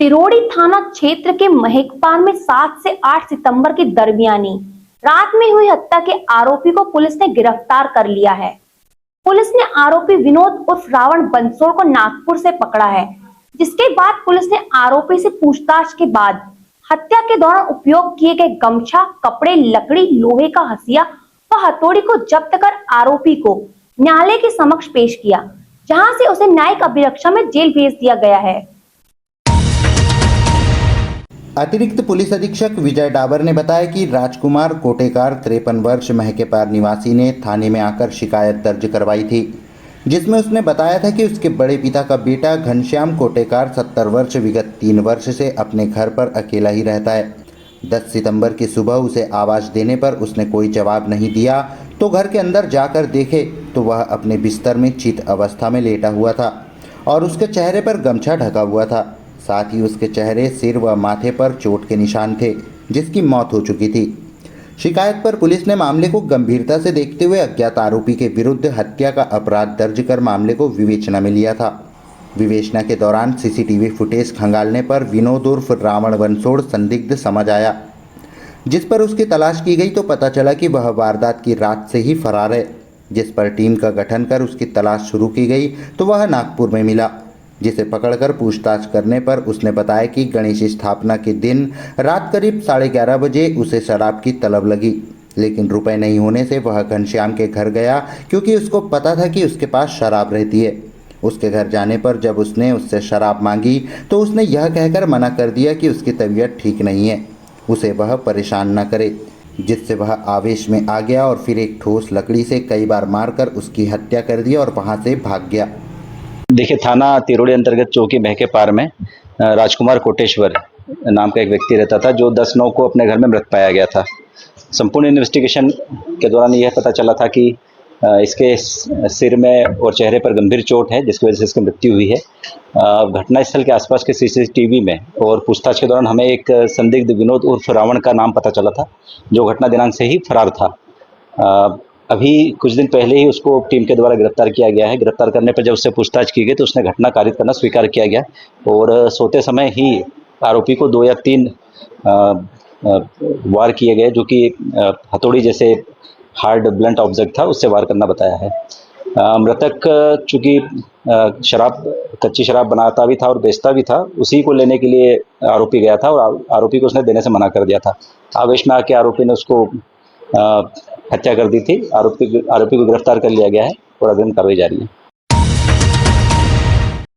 तिरोड़ी थाना क्षेत्र के महकपार में 7 से 8 सितंबर के दरमियानी रात में हुई हत्या के आरोपी को पुलिस ने गिरफ्तार कर लिया है। पुलिस ने आरोपी विनोद उर्फ रावण बंसोड़ को नागपुर से पकड़ा है, जिसके बाद पुलिस ने आरोपी से पूछताछ के बाद हत्या के दौरान उपयोग किए गए गमछा, कपड़े, लकड़ी, लोहे का हसिया व हथौड़ी को जब्त कर आरोपी को न्यायालय के समक्ष पेश किया, जहां से उसे न्यायिक अभिरक्षा में जेल भेज दिया गया है। अतिरिक्त पुलिस अधीक्षक विजय डाबर ने बताया कि राजकुमार कोटेकार 53 वर्ष महकेपार निवासी ने थाने में आकर शिकायत दर्ज करवाई थी, जिसमें उसने बताया था कि उसके बड़े पिता का बेटा घनश्याम कोटेकार 70 वर्ष विगत 3 वर्ष से अपने घर पर अकेला ही रहता है। 10 सितंबर की सुबह उसे आवाज़ देने पर उसने कोई जवाब नहीं दिया तो घर के अंदर जाकर देखे तो वह अपने बिस्तर में चित अवस्था में लेटा हुआ था और उसके चेहरे पर गमछा ढका हुआ था। साथ ही उसके चेहरे, सिर व माथे पर चोट के निशान थे, जिसकी मौत हो चुकी थी। शिकायत पर पुलिस ने मामले को गंभीरता से देखते हुए अज्ञात आरोपी के विरुद्ध हत्या का अपराध दर्ज कर मामले को विवेचना में लिया था। विवेचना के दौरान सीसीटीवी फुटेज खंगालने पर विनोद उर्फ रावण बंसोड़ संदिग्ध समझ आया, जिस पर उसकी तलाश की गई तो पता चला कि वह वारदात की रात से ही फरार है। जिस पर टीम का गठन कर उसकी तलाश शुरू की गई तो वह नागपुर में मिला, जिसे पकड़कर पूछताछ करने पर उसने बताया कि गणेश स्थापना के दिन रात करीब 11:30 बजे उसे शराब की तलब लगी, लेकिन रुपए नहीं होने से वह घनश्याम के घर गया क्योंकि उसको पता था कि उसके पास शराब रहती है। उसके घर जाने पर जब उसने उससे शराब मांगी तो उसने यह कहकर मना कर दिया कि उसकी तबीयत ठीक नहीं है, उसे वह परेशान न करे, जिससे वह आवेश में आ गया और फिर एक ठोस लकड़ी से कई बार मारकर उसकी हत्या कर दी और वहाँ से भाग गया। देखिए, थाना तिरोड़ी अंतर्गत चौकी महकेपार में राजकुमार कोटेश्वर नाम का एक व्यक्ति रहता था, जो 10/9 को अपने घर में मृत पाया गया था। संपूर्ण इन्वेस्टिगेशन के दौरान यह पता चला था कि इसके सिर में और चेहरे पर गंभीर चोट है, जिसकी वजह से इसकी मृत्यु हुई है। घटनास्थल के आसपास के सीसीटीवी में और पूछताछ के दौरान हमें एक संदिग्ध विनोद उर्फ रावण का नाम पता चला था, जो घटना दिनांक से ही फरार था। अभी कुछ दिन पहले ही उसको टीम के द्वारा गिरफ्तार किया गया है। गिरफ्तार करने पर जब उससे पूछताछ की गई तो उसने घटना कारित करना स्वीकार किया गया और सोते समय ही आरोपी को 2 या 3 वार किए गए, जो कि हथौड़ी जैसे हार्ड ब्लंट ऑब्जेक्ट था, उससे वार करना बताया है। मृतक चूँकि कच्ची शराब बनाता भी था और बेचता भी था, उसी को लेने के लिए आरोपी गया था और आरोपी को उसने देने से मना कर दिया था। आवेश में आके आरोपी ने उसको हत्या कर दी थी। आरोपी को गिरफ्तार कर लिया गया है और अग्रिम कार्रवाई जारी है।